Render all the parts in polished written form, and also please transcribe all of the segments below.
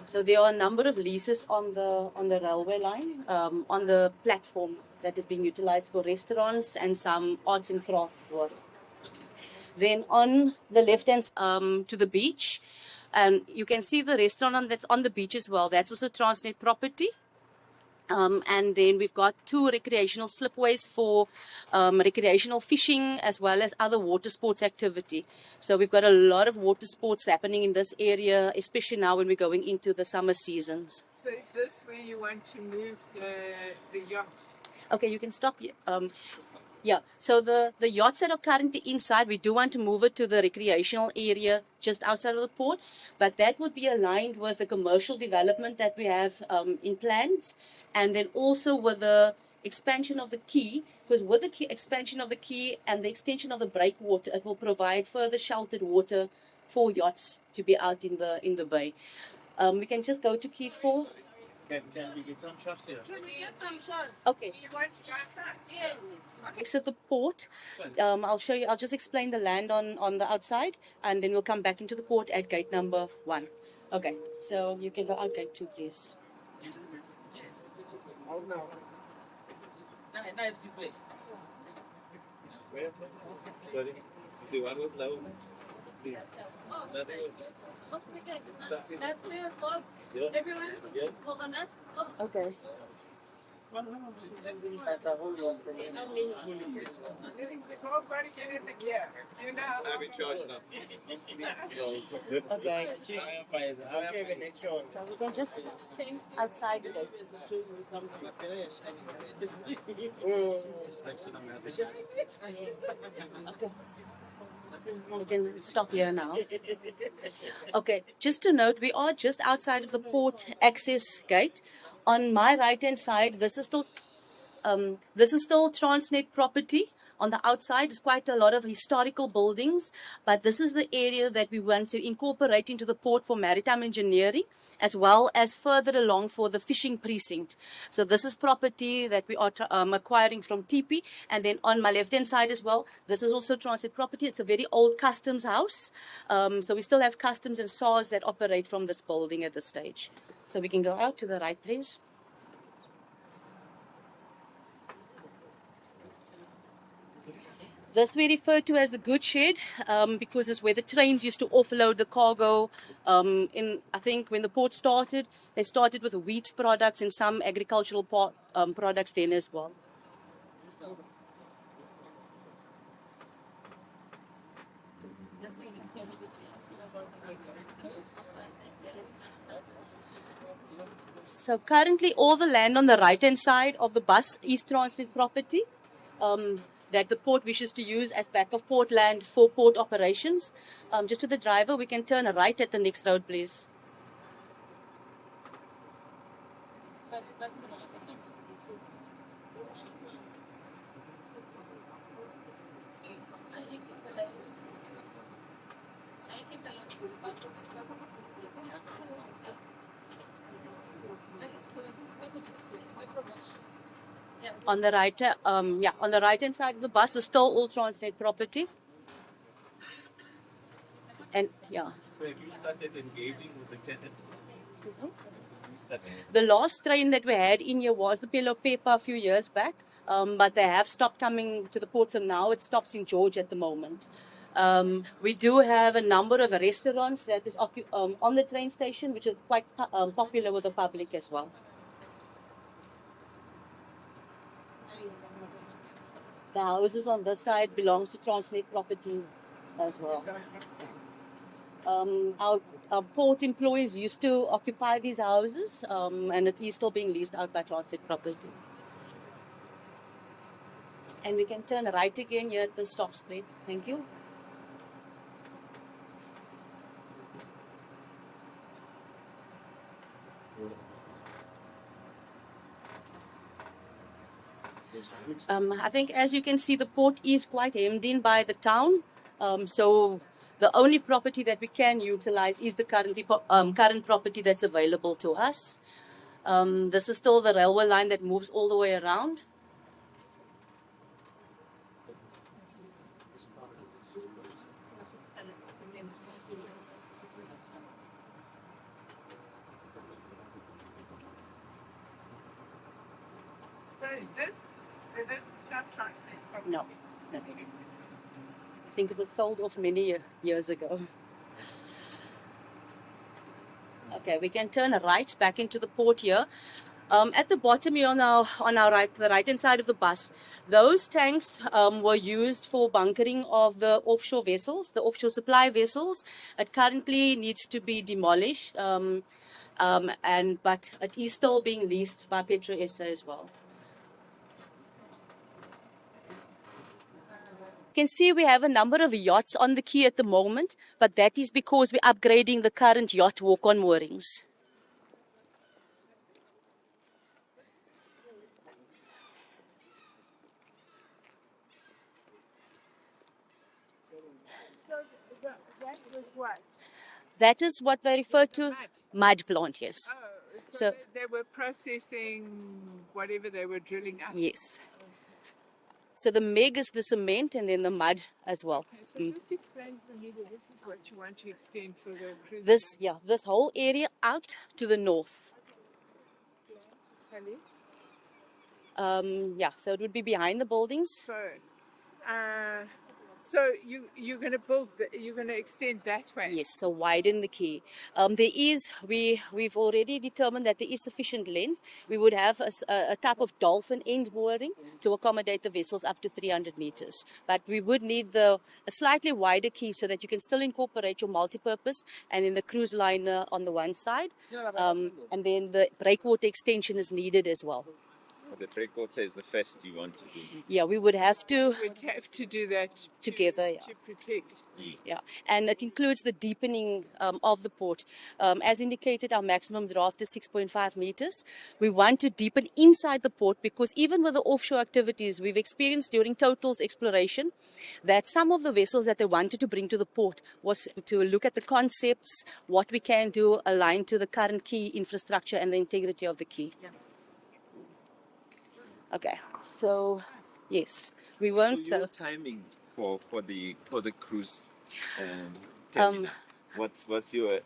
So there are a number of leases on the railway line, on the platform that is being utilized for restaurants and some arts and craft work. Then on the left hand to the beach, and you can see the restaurant that's on the beach as well. That's also Transnet property. And then we've got 2 recreational slipways for recreational fishing as well as other water sports activity. So we've got a lot of water sports happening in this area, especially now when we're going into the summer seasons. So is this where you want to move the yacht? Okay, you can stop. Yeah, so the yachts that are currently inside, we do want to move it to the recreational area just outside of the port, but that would be aligned with the commercial development that we have in plans, and then also with the expansion of the quay, because with the expansion of the quay and the extension of the breakwater, it will provide further sheltered water for yachts to be out in the bay. We can just go to quay 4. Can we get some shots here? Can we get some shots? Okay. You want to go outside? Yes. Exit the port. I'll show you. I'll just explain the land on the outside, and then we'll come back into the port at gate number 1. Okay. So you can go out gate 2, please. Oh no. Nice place. Sorry. The one was low. That's there. Look. Yeah. Everyone. Yeah. Hold on. That's. Oh. Okay. Nobody get in the gear. You know. I'm in charge now. Okay. So we can just outside the gate. Okay. We can stop here now. Okay, just to note, we are just outside of the port access gate. On my right-hand side, this is still Transnet property. On the outside is quite a lot of historical buildings, but this is the area that we want to incorporate into the port for maritime engineering, as well as further along for the fishing precinct. So this is property that we are acquiring from TP, and then on my left-hand side as well, this is also Transnet property. It's a very old customs house, so we still have customs and SARS that operate from this building at this stage. So we can go out to the right, please. This we refer to as the goods shed because it's where the trains used to offload the cargo. I think when the port started, they started with wheat products and some agricultural products then as well. So currently all the land on the right-hand side of the bus is Transnet property. That the port wishes to use as back of port land for port operations. Just to the driver, we can turn right at the next road, please. On the right, on the right-hand side of the bus is still all Transnet property. And yeah. So have you started engaging with the tenant? The last train that we had in here was the Pillow Paper a few years back, but they have stopped coming to the port, so now it stops in George at the moment. We do have a number of restaurants that is on the train station, which are quite popular with the public as well. The houses on this side belongs to Transnet property as well. Our port employees used to occupy these houses, and it is still being leased out by Transnet property. And we can turn right again here at the stop straight. Thank you. I think, as you can see, the port is quite hemmed in by the town. So the only property that we can utilize is the current property that's available to us. This is still the railway line that moves all the way around. pricing. No. No. I think it was sold off many years ago. Okay, we can turn right back into the port here. At the bottom here on our right, the right hand side of the bus, those tanks were used for bunkering of the offshore vessels, the offshore supply vessels. It currently needs to be demolished, but it is still being leased by PetroSA as well. You can see we have a number of yachts on the quay at the moment, but that is because we're upgrading the current yacht walk-on moorings. That was what? That is what they refer to mud plant, yes. Oh, so So- they were processing whatever they were drilling up. Yes. So the meg is the cement and then the mud as well. Okay, so just explain to me that this is what you want to extend for the cruise. This whole area out to the north. Alex? So it would be behind the buildings. So you're going to build, you're going to extend that way. Yes, so widen the quay. We've already determined that there is sufficient length. We would have a type of dolphin end mooring to accommodate the vessels up to 300 meters. But we would need a slightly wider quay so that you can still incorporate your multipurpose and then the cruise liner on the one side. And then the breakwater extension is needed as well. The breakwater is the first you want to do. Yeah, we would have to We'd have to do that together. to protect. Yeah, and it includes the deepening of the port. As indicated, our maximum draft is 6.5 meters. We want to deepen inside the port because even with the offshore activities we've experienced during Total's exploration, that some of the vessels that they wanted to bring to the port was to look at the concepts, what we can do aligned to the current quay infrastructure and the integrity of the quay. Yeah. Okay, so yes, we won't. So your timing for the cruise, tell me, what's your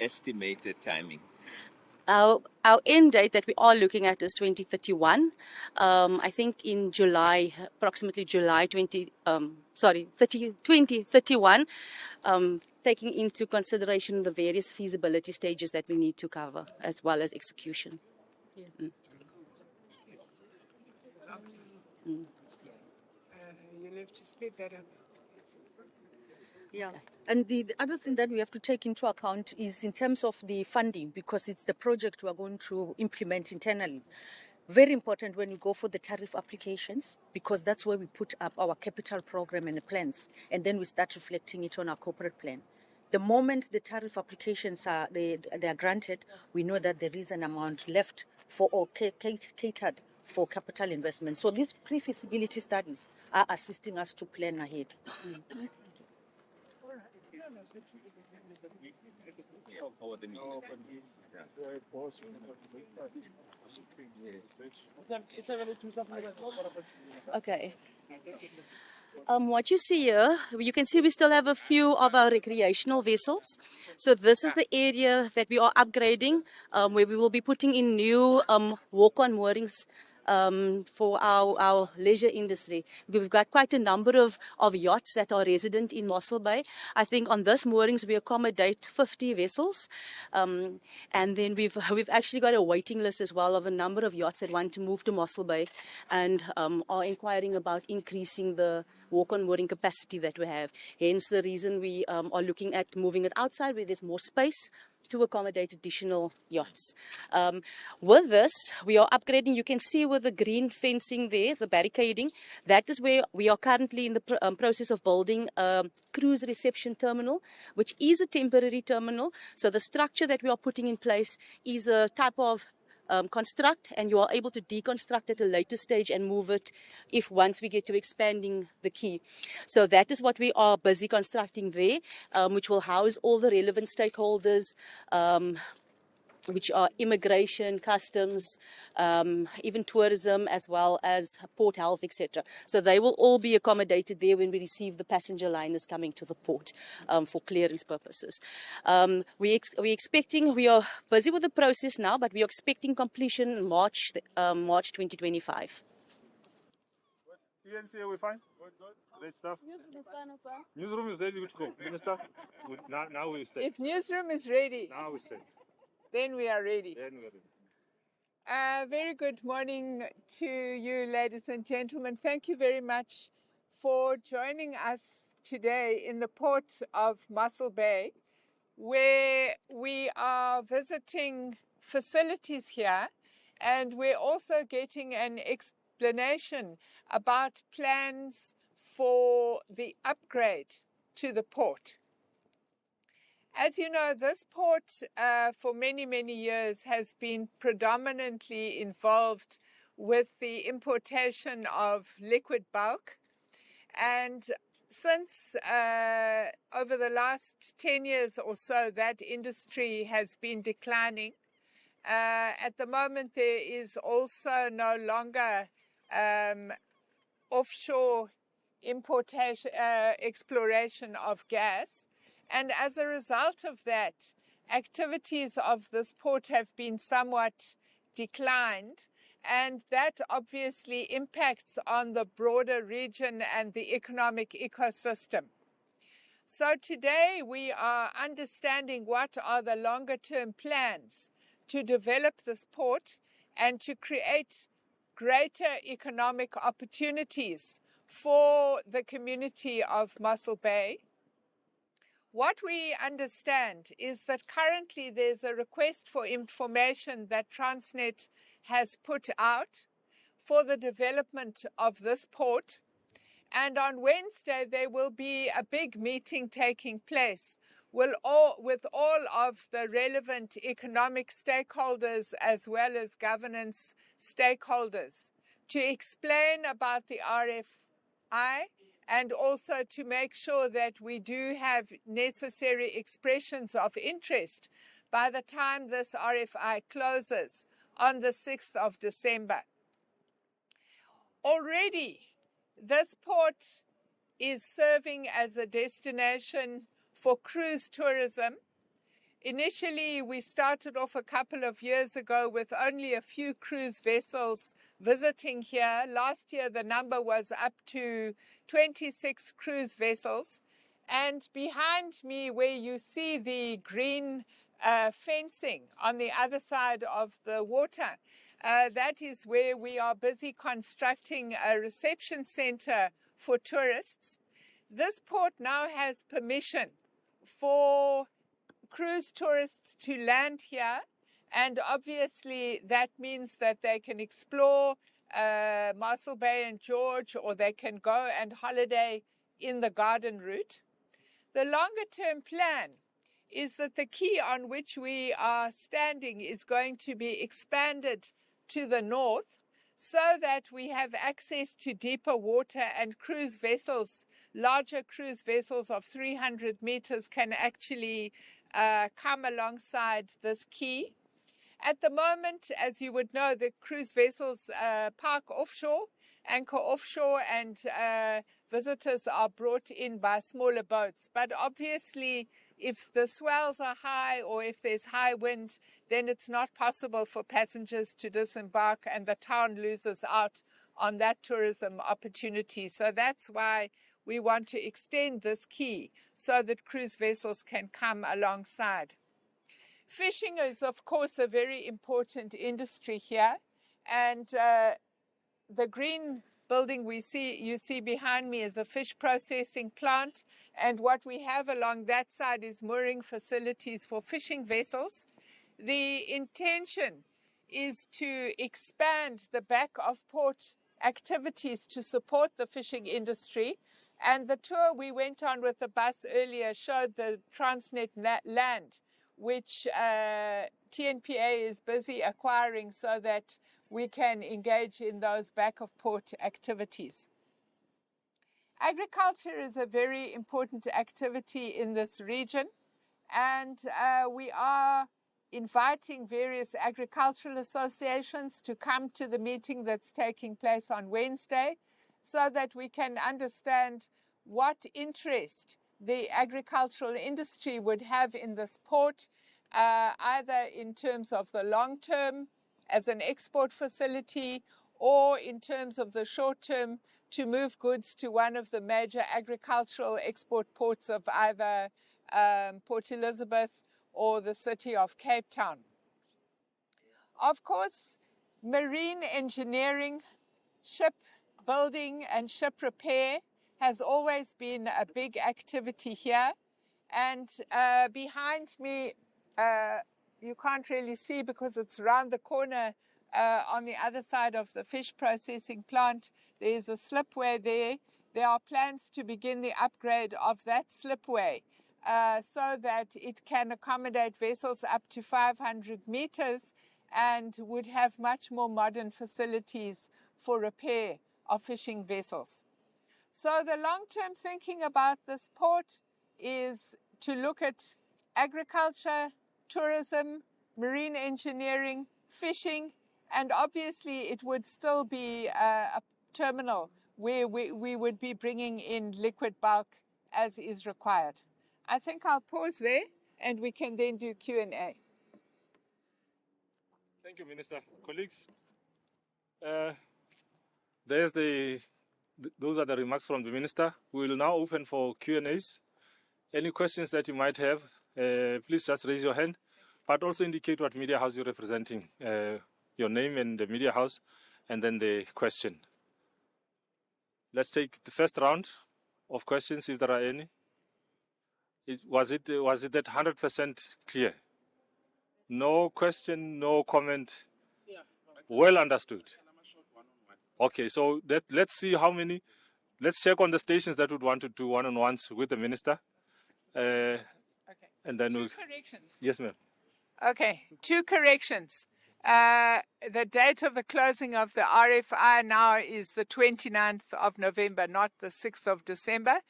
estimated timing? Our end date that we are looking at is 2031. I think in July, approximately July 2031, taking into consideration the various feasibility stages that we need to cover as well as execution. You'll have to speed that up. Yeah, and the other thing that we have to take into account is in terms of the funding, because it's the project we are going to implement internally. Very important when you go for the tariff applications, because that's where we put up our capital program and the plans, and then we start reflecting it on our corporate plan. The moment the tariff applications are granted, we know that there is an amount left for or catered for capital investment. So these pre-feasibility studies are assisting us to plan ahead. Okay. What you see here, you can see we still have a few of our recreational vessels. So this is the area that we are upgrading, where we will be putting in new walk-on moorings for our leisure industry. We've got quite a number of yachts that are resident in Mossel Bay. I think on this moorings we accommodate 50 vessels, and then we've actually got a waiting list as well of a number of yachts that want to move to Mossel Bay and are inquiring about increasing the walk-on mooring capacity that we have. Hence the reason we are looking at moving it outside where there's more space to accommodate additional yachts. With this, we are upgrading. You can see with the green fencing there, the barricading, that is where we are currently in the process of building a cruise reception terminal, which is a temporary terminal. So the structure that we are putting in place is a type of construct, and you are able to deconstruct at a later stage and move it if once we get to expanding the quay. So that is what we are busy constructing there, which will house all the relevant stakeholders, which are immigration, customs, even tourism, as well as port health, etc. So they will all be accommodated there when we receive the passenger liners coming to the port for clearance purposes. We are busy with the process now, but we are expecting completion in March 2025. ENC, are we fine? Great stuff. Newsroom is fine as well. Newsroom is ready to go. Minister, now we're set. If newsroom is ready, Now we're set. then we are ready. Then we're ready. Very good morning to you, ladies and gentlemen. Thank you very much for joining us today in the Port of Mossel Bay, where we are visiting facilities here, and we're also getting an explanation about plans for the upgrade to the port. As you know, this port for many, many years has been predominantly involved with the importation of liquid bulk. And since over the last 10 years or so, that industry has been declining. At the moment, there is also no longer offshore importation, exploration of gas. And as a result of that, activities of this port have been somewhat declined, and that obviously impacts on the broader region and the economic ecosystem. So today we are understanding what are the longer term plans to develop this port and to create greater economic opportunities for the community of Mossel Bay. What we understand is that currently there's a request for information that Transnet has put out for the development of this port. And on Wednesday, there will be a big meeting taking place with all of the relevant economic stakeholders as well as governance stakeholders to explain about the RFI and also to make sure that we do have necessary expressions of interest by the time this RFI closes on the 6th of December. Already, this port is serving as a destination for cruise tourism. Initially, we started off a couple of years ago with only a few cruise vessels visiting here. Last year, the number was up to 26 cruise vessels. And behind me, where you see the green fencing on the other side of the water, that is where we are busy constructing a reception center for tourists. This port now has permission for cruise tourists to land here, and obviously that means that they can explore Mossel Bay and George, or they can go and holiday in the garden route. The longer term plan is that the quay on which we are standing is going to be expanded to the north so that we have access to deeper water, and cruise vessels, larger cruise vessels of 300 meters can actually come alongside this quay. At the moment, as you would know, the cruise vessels park offshore, anchor offshore, and visitors are brought in by smaller boats. But obviously, if the swells are high or if there's high wind, then it's not possible for passengers to disembark, and the town loses out on that tourism opportunity. So that's why we want to extend this quay so that cruise vessels can come alongside. Fishing is, of course, a very important industry here, and the green building you see behind me is a fish processing plant, and what we have along that side is mooring facilities for fishing vessels. The intention is to expand the back of port activities to support the fishing industry, and the tour we went on with the bus earlier showed the Transnet land, which TNPA is busy acquiring so that we can engage in those back of port activities. Agriculture is a very important activity in this region, and we are inviting various agricultural associations to come to the meeting that's taking place on Wednesday so that we can understand what interest the agricultural industry would have in this port, either in terms of the long term as an export facility, or in terms of the short term to move goods to one of the major agricultural export ports of either Port Elizabeth or the city of Cape Town. Of course, marine engineering, ship building and ship repair has always been a big activity here. And behind me, you can't really see because it's round the corner on the other side of the fish processing plant. There's a slipway there. There are plans to begin the upgrade of that slipway so that it can accommodate vessels up to 500 meters and would have much more modern facilities for repair of fishing vessels. So the long-term thinking about this port is to look at agriculture, tourism, marine engineering, fishing, and obviously it would still be a terminal where we would be bringing in liquid bulk as is required. I think I'll pause there and we can then do Q&A. Thank you, Minister. Colleagues, those are the remarks from the Minister. We will now open for Q&As. Any questions that you might have, please just raise your hand, but also indicate what media house you're representing, your name and the media house, and then the question. Let's take the first round of questions, if there are any. Was it that 100% clear? No question, no comment. Well understood. Okay, so let's see how many. Let's check on the stations that would want to do one-on-ones with the minister. Okay. And then Two corrections. Yes, ma'am. Okay, two corrections. The date of the closing of the RFI now is the 29th of November, not the 6th of December.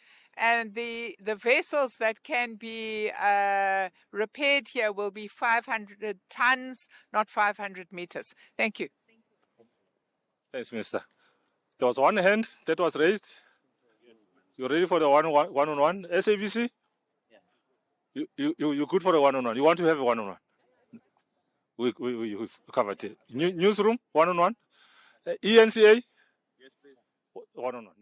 And the vessels that can be repaired here will be 500 tons, not 500 meters. Thank you. Thanks, Minister. There was one hand that was raised. You ready for the one-on-one? SABC? Yeah. You're good for a one-on-one. You want to have a one-on-one? We've covered it. Newsroom, one-on-one. ENCA? Yes, please. One-on-one.